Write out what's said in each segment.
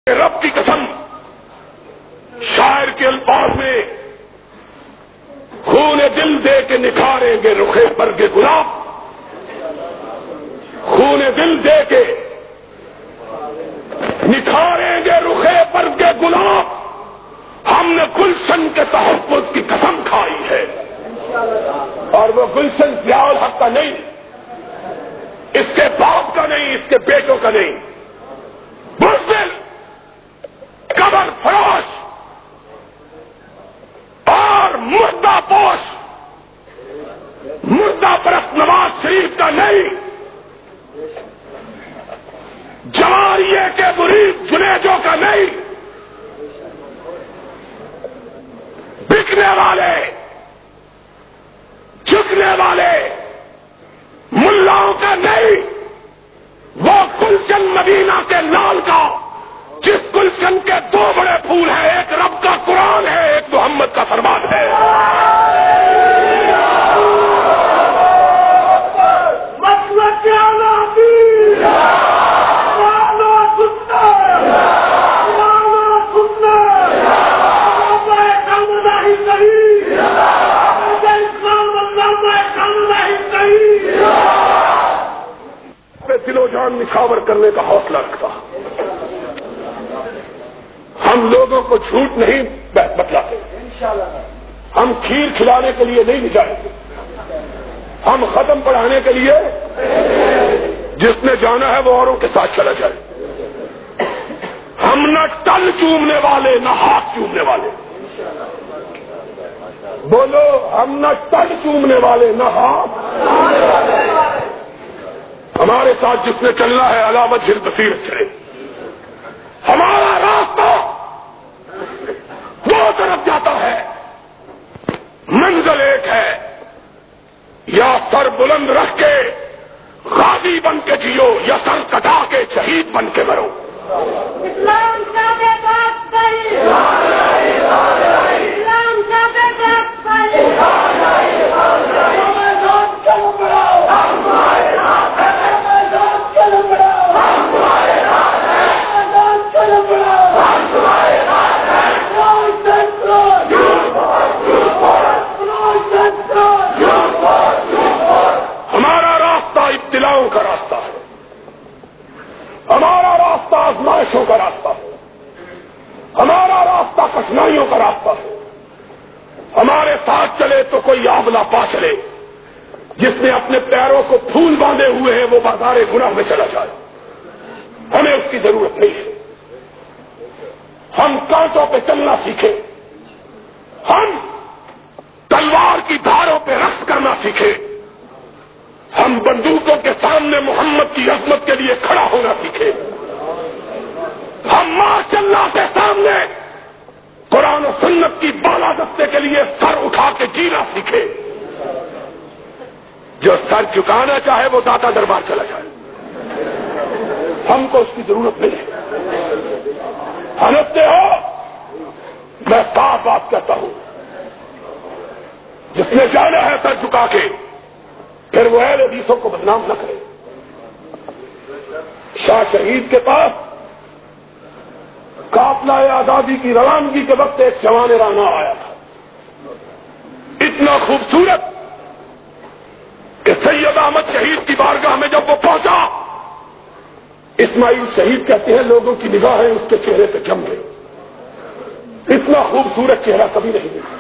رب کی قسم، شاعر کے الفاظ میں خون دل دے کے نکھاریں گے رخے پر کے گلاب، خون دل دے کے نکھاریں گے رخے پر کے گلاب، ہم نے گلشن کے تحفظ کی قسم کھائی ہے، اور وہ گلشن ضیاء الحق کا نہیں، اس کے باپ کا نہیں، اس کے بیٹوں کا نہیں، بزدل قبر فروش اور مردہ پوش مردہ پرست نواز شریف کا نہیں، جواریے کے مرید جنیدوں کا نہیں، بکنے والے جھکنے والے ملاؤں کا نہیں، وہ گلشن مدینہ کے لال کا، جس گلشن کے دو بڑے پھول ہیں، ایک رب کا قرآن ہے، ایک محمد کا فرمان ہے۔ دل و جان نچھاور کرنے کا حوصلہ رکھتا، ہم لوگوں کو جھوٹ نہیں بتلاتے، ہم کھیر کھلانے کے لیے نہیں جائیں گے، ہم ختم پڑھانے کے لیے، جس نے جانا ہے وہ اوروں کے ساتھ چلا جائے، ہم نہ ٹل چومنے والے نہ ہاتھ چومنے والے، بولو ہم نہ ٹل چومنے والے نہ ہاتھ، ہمارے ساتھ جس نے چلنا ہے علامت جھل بصیرت چلے، ہمارا راستہ دو طرف جاتا ہے، منزل ایک ہے، یا سر بلند رکھ کے غازی بن کے جیو یا سر کٹا کے شہید بن کے مرو۔ اسلام کا بے باک پر، اسلام کا بے باک پر، ہمارا راستہ ابتلاؤں کا راستہ ہے، ہمارا راستہ آزمائشوں کا راستہ ہے، ہمارا راستہ کٹھنائیوں کا راستہ ہے، ہمارے ساتھ چلے تو کوئی آبلا پا چلے، جس نے اپنے پیروں کو پھول باندھے ہوئے ہیں وہ بازار گناہ میں چلا جائے، ہمیں اس کی ضرورت نہیں ہے، ہم کانٹوں پہ چلنا سیکھیں، ہم تلوار کی دھاروں پہ رقص کرنا سیکھیں، ہم بندوقوں کے سامنے محمد کی عظمت کے لیے کھڑا ہونا سیکھیں، ہم ماشاء اللہ کے سامنے قرآن و سنت کی بالادستے کے لیے سر اٹھا کے جینا سیکھیں، جو سر جھکانا چاہے وہ داتا دربار چلا جائے، ہم کو اس کی ضرورت نہیں ہے، سمجھتے ہو؟ میں صاف بات کہتا ہوں، جس نے جانا ہے سر جھکا کے، پھر وہ اہل حدیثوں کو بدنام نہ کرے۔ شاہ شہید کے پاس قافلہ آزادی کی روانگی کے وقت ایک جوان رانا آیا تھا، اتنا خوبصورت کہ سید احمد شہید کی بارگاہ میں جب وہ پہنچا، اسماعیل شہید کہتے ہیں لوگوں کی نگاہیں اس کے چہرے پہ جم گئی، اتنا خوبصورت چہرہ کبھی نہیں دیکھا،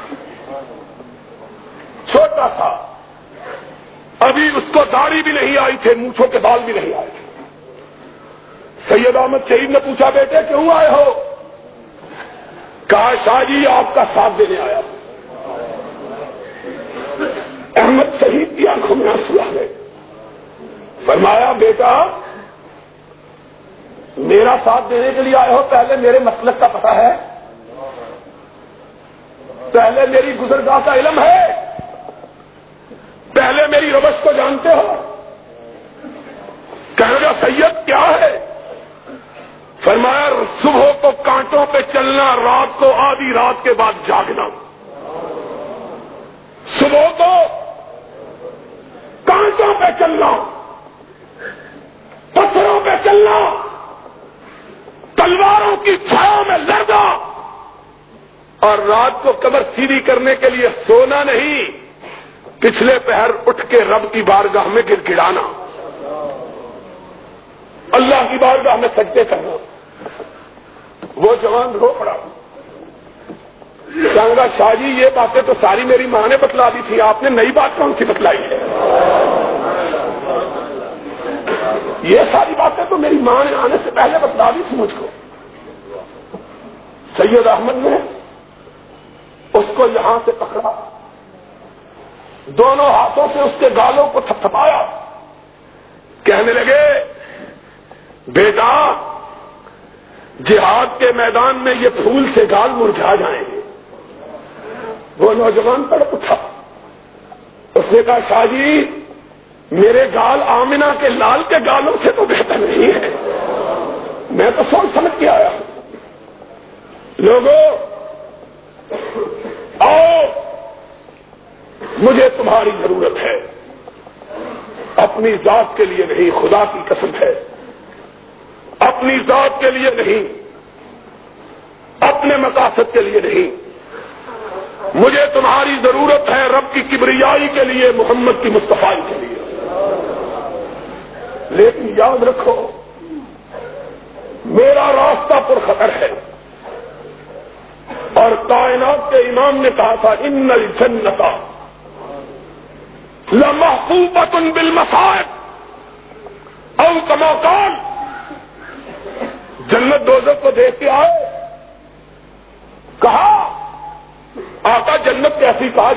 چھوٹا تھا، ابھی اس کو داڑھی بھی نہیں آئی تھی، مونچھوں کے بال بھی نہیں آئے تھے۔ سید احمد شہید نے پوچھا بیٹے کیوں آئے ہو؟ کہا شاہ جی آپ کا ساتھ دینے آیا۔ احمد شہید کی آنکھوں میں آنسو آ گئے، فرمایا بیٹا میرا ساتھ دینے کے لیے آئے ہو، پہلے میرے مسلک کا پتہ ہے، پہلے میری گزرگاہ کا علم ہے، پہلے میری روش کو جانتے ہو؟ کہنے لگا سید کیا ہے؟ فرمایا صبح کو کانٹوں پہ چلنا، رات کو آدھی رات کے بعد جاگنا، صبح کو کانٹوں پہ چلنا، پتھروں پہ چلنا، تلواروں کی چھاؤں میں لڑنا اور رات کو کمر سیدھی کرنے کے لیے سونا نہیں، پچھلے پہر اٹھ کے رب کی بارگاہ میں گر گڑانا، اللہ کی بارگاہ میں سجدے کرنا۔ وہ جوان رو پڑا، کہا شاہ جی یہ باتیں تو ساری میری ماں نے بتلا دی تھی، آپ نے نئی بات کون سی بتلائی ہے؟ یہ ساری باتیں تو میری ماں نے آنے سے پہلے بتلا دی تھی مجھ کو۔ سید احمد نے اس کو یہاں سے پکڑا، دونوں ہاتھوں سے اس کے گالوں کو تھپتھپایا، کہنے لگے بیٹا جہاد کے میدان میں یہ پھول سے گال مرجھا جائیں گے۔ وہ نوجوان تڑپ اٹھا، اس نے کہا شاہ جی میرے گال آمنہ کے لال کے گالوں سے تو بہتر نہیں ہے، میں تو سوچ سمجھ کے آیا ہوں۔ لوگوں آؤ، مجھے تمہاری ضرورت ہے، اپنی ذات کے لیے نہیں، خدا کی قسم ہے، اپنی ذات کے لیے نہیں، اپنے مقاصد کے لیے نہیں، مجھے تمہاری ضرورت ہے رب کی کبریائی کے لیے، محمد کی مصطفائی کے لیے۔ لیکن یاد رکھو میرا راستہ پر خطر ہے، اور کائنات کے امام نے کہا تھا ان الجنت لمحفوظۃ بالمصائب، او کما قال، جنت دوزخ کو دیکھ کے آئے، کہا آقا جنت کیسی؟ کہا